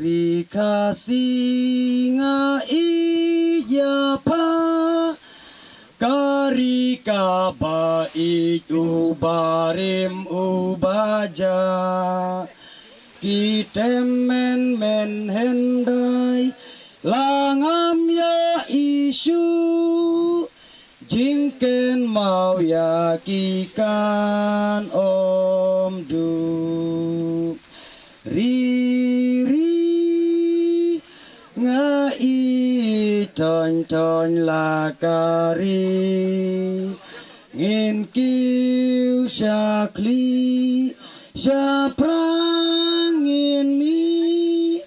Rikasi nga iya pa karika ba ubarim ubaja kitemen men hendai langam ya isu jingken mau yakikan om du riri ngai ton ton lakari ngin kiu syakli syaprangin mi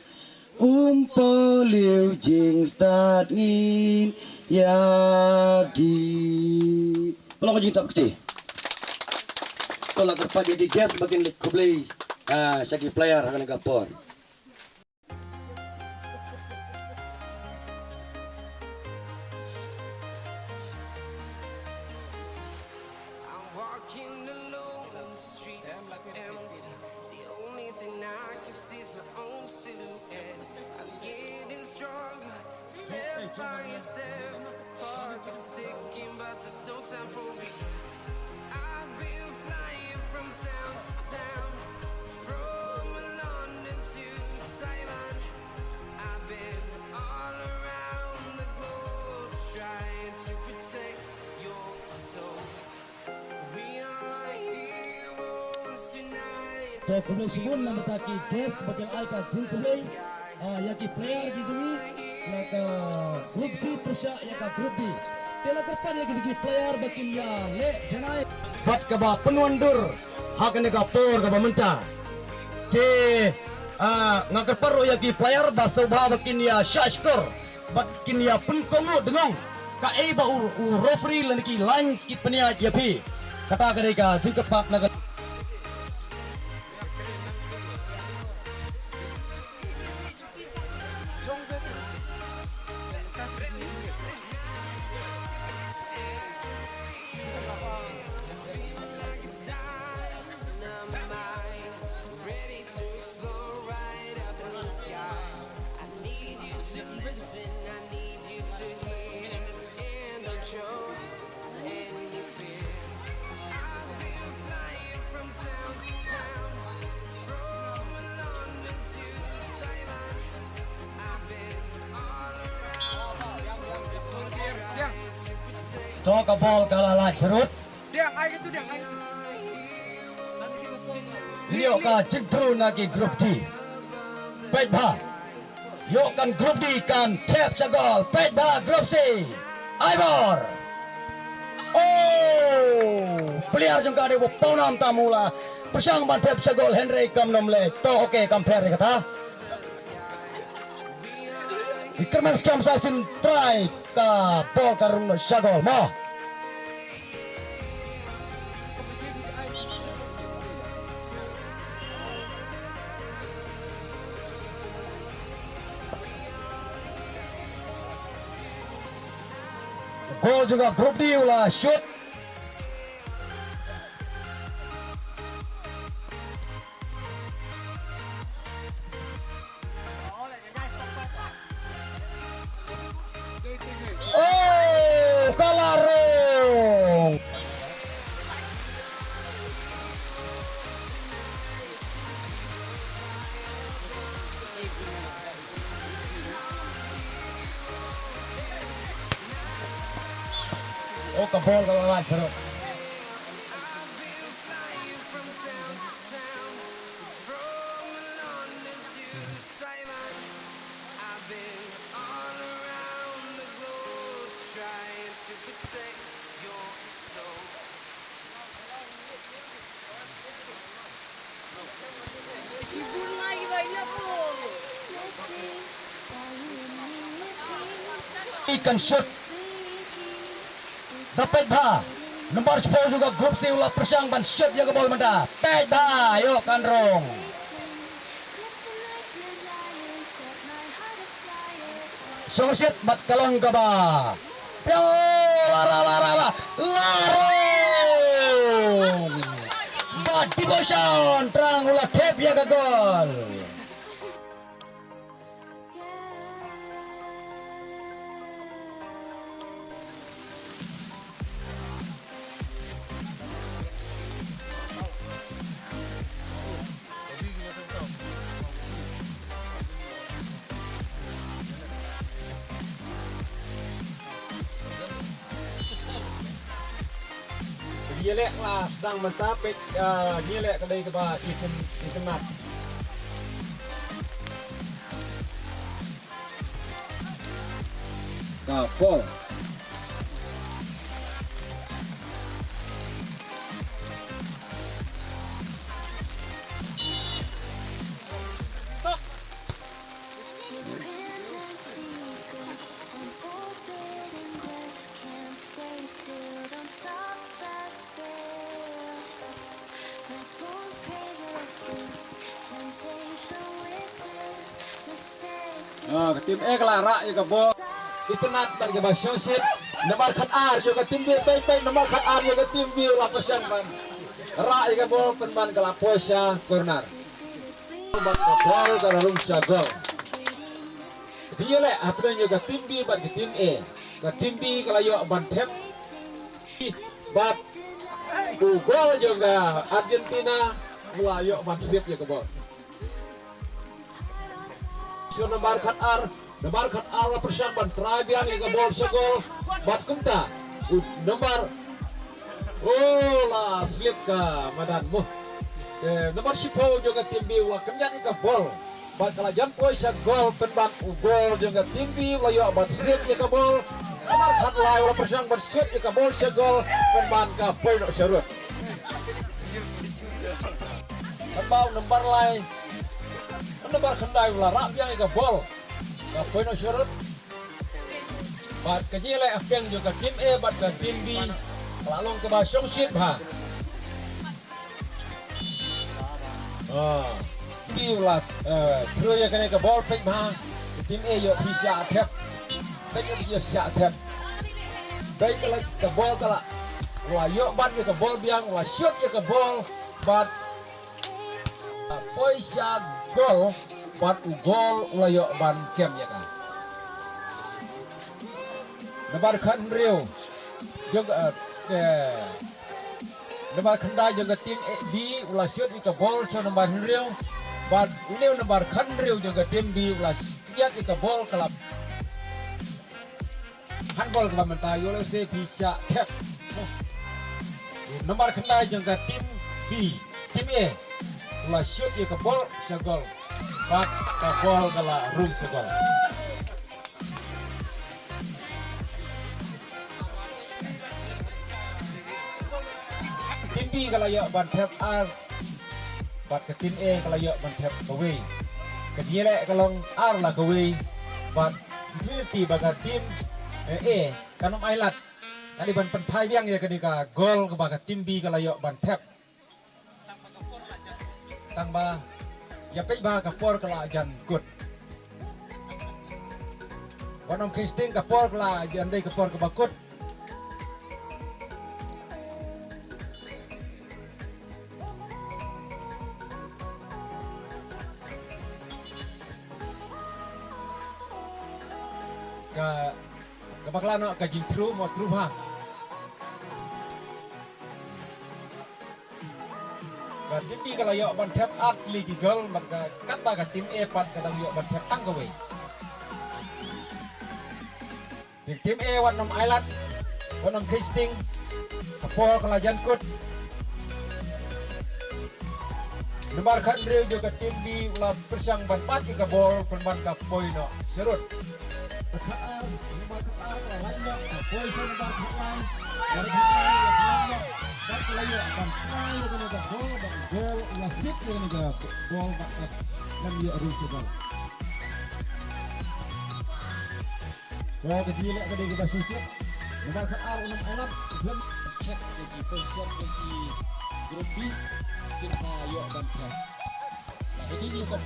umpoliu jing start ngin yadi kalau jing tak keti kalau kerpa jadi gas bagian lek kublai sagi player akan gapor. Te kublai sebun nama taki guest bagian aika jin kublai yaki player jizui yaka grup C persya yaka grup D tela kerpan yaki bagi player bakin ya le janai bat kaba penundur hakane ka por kaba menta te ngakar paro yaki player baso ba bakin ya shashkor bakin ya penkongo dengong ka e ba u referee laniki line skip penia yapi kata kadai ka jingkepat naga Toka bol kalala serut. Dia ai itu dia ai. Lio ka cintru nagi grup D. Baik bah. Yo kan grup D kan tap sagol. Baik bah grup C. Aibor. Oh, player jengka de paunam tamula. Persang ban tap sagol Henry kam nomle. To oke compare kata. Ikerman skam sasin try ka bol karun sagol mo. Gol juga grup D ulah shoot. Oh, kalarong. Oh, kabol kalala serut. Ikan shoot dapat bah nomor 10 juga grup C ulah persang ban shoot jaga bol menda pet bah yuk kanrong songset bat kalong ka ba yo lara larong bat devotion terang ulah tap jaga gol Gilek lah sedang mentapik gilek kedai keba ikenat. Kapol. Tim E kelara juga bol. Ikenat bagi Basyosit. Nomor kat R juga tim B baik-baik. Nomor kat R juga tim B laposan ban. Ra juga bol penman ke laposya corner. Bol ke rumsya gol. Dia le apa juga tim B bagi tim E. Ke tim B kalau yo ban tep. Bat gol juga Argentina melayu ban sip juga bol. Nomor kat R persiapan terabian yang bol segol bat kumta nomor lah slip ke madan nomor 10 juga tim B wala kenyan ke bol bat kalajan poisa gol penban gol juga tim B layu bat slip ke bol nomor kat lai wala persiapan shoot ke bol segol penban ke poin serut penbau nomor lai nomor kendai wala rabian ke bol poin surut bat kejile apeng juga tim E bat ke tim B lalu ke basong sip ha diulat ya kena ke ball pek ha tim E yo bisa tap pek bisa tap baik kalau ke ball kala wah yo bat ke ball biang wah shoot ke ball bat poisa gol bat gol ulayo ban kem ya kan nomor kan Rio juga nomor kanda juga tim B ulah shoot ke ball so nomor Rio bat ini nomor kan Rio juga tim B ulah siap ke ball kelap handball ke mentayo le se bisa tap nomor kanda juga tim B tim E ulah shoot ke ball segol bat kapol kala room segol tim B kala yo ban tap R bat ke tim E kala yo ban tap kawe ke jile kalong R lah kawe bat 50 baga tim E kanom ailat tadi ban penpai biang ya ketika gol ke baga tim B kala yo ban tap tangba ya pek bah kapor kala jan good wanam kisting kapor kala jan dei kapor ke bakut ke baklano ke jintru mo truha tim B kalau yuk ban tap at lagi gol maka kat baga tim E pat kadang yuk ban tap tang gawe tim E wanam ailat wanam testing kapol kalau jankut nomor kan Rio juga tim B ulah persang ban pat ke bol penban ka poino serut nomor KR lainnya kapol nomor KR dan lalu akan kali dengan gol dan gol wasit dengan gol bakat dan dia rusubal. Gol kecil ada di bawah susut. Nomor KR untuk alat belum cek lagi position di grup B kita yo dan press. Jadi ni gol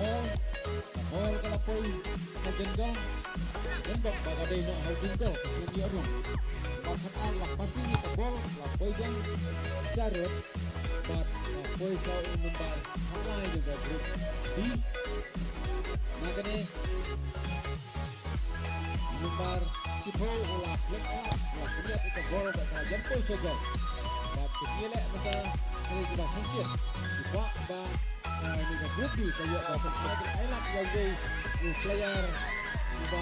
kalau pun sajen gol dan bagai nak holding gol dengan dia rum. Makan lah pasti kita bol lah boy jang sarut bat boy sau nomor hamai juga grup B makanya nomor 10 ulah flip up lah lihat kita bol bakal jempol saja bat kecil maka ini juga sensir juga ba ini grup B kayak dapat satu highlight yang player ba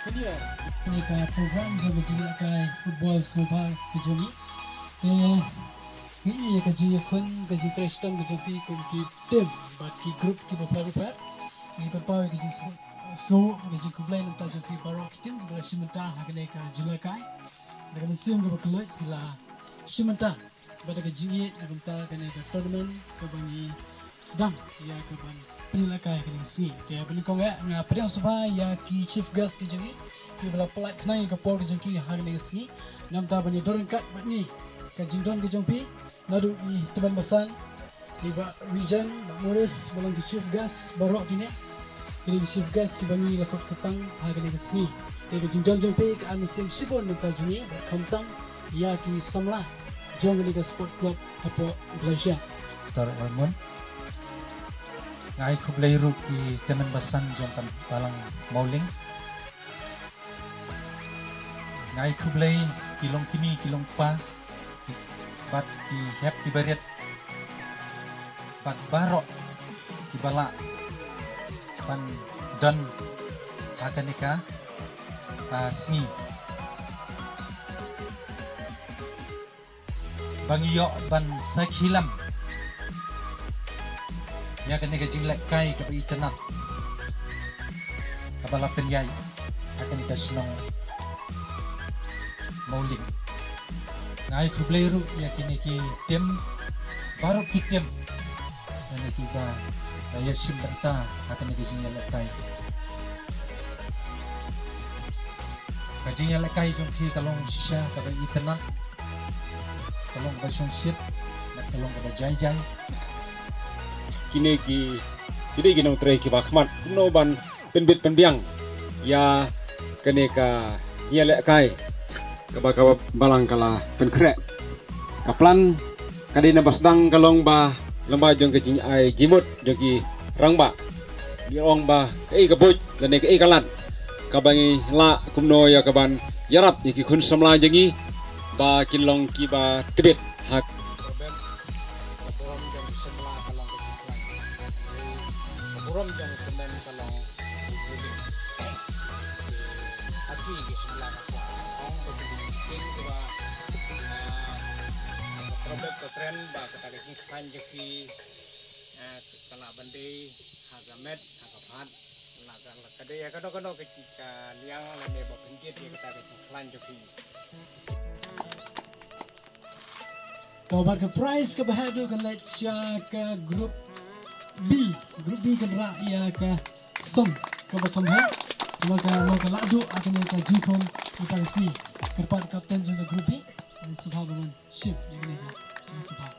senior ini ka program jaga jeli kai football soba kejumi Ni ka ji kun ka ji trestam ka ji kun ki tim bat ki group ki ba ni berpawe ke jenis so ke jenis kublai nanti jadi barok tim ke simenta hakene ke julakai dengan sim ke berkelut bila simenta pada ke jenis nanti kene ke tournament ke bani sedang ya ke ban penilaian ke si dia bani kau ya ngapri yang subah ya ki chief guest ke jenis ki bela pelak kenai ke por ke jenis hakene ke sini nanti bani dorong kat bani ke jindon ke jompi lalu ni teman besan Iba region Morris balang chief gas barok kini. Ini chief gas kibangi lakot ketang hagani kesini. Dari jinjang jompe ke amising sibon mentajuni berkontang ya ki samla jong ni ke sport club apa Malaysia. Tar Almon. Ngai kublai ruk di teman basan jong kan balang mauling. Ngai kublai kilong kini kilong pa. Bat ki hep ki baret. Pat barok di bala pan dan hakanika si bangiyo ban sakhilam ya kanika jinglek kai ke itenat kabala penyai hakanika silong mauling ngai kubleru ya kini ki tim barok ki tim dan kita daya simberta akan digajinya lekai. Gajinya lekai jumpi kalong sisa pada itenan, kalong basong sip, kalong pada jai. Kini nong tray ki bakmat no ban penbit penbiang ya kene ka jinya lekai ka balang kala penkrek kaplan kadina basdang kalong ba lamba jong ke jing ai jimut jong ki rangba di ong ba ei kaboj dan ei kalan kabangi la kumno ya kaban yarap ki kun samla jengi ba kinlong ki ba tibet hak borom jang kenden kalong aki ki samla ong ba king ba problem to trend ba kata ki kanjeki kala bande hagamet hagapat laga kade ya kado ketika liang lene ba penjit ya kata ki kanjeki Kabar ke prize ke bahadu ke lecya ke grup B ke berak ya ke som ke bottom head maka ladu akan ke jikon kita sini kerpat kapten juga grup B ini subah bangun shift ini subah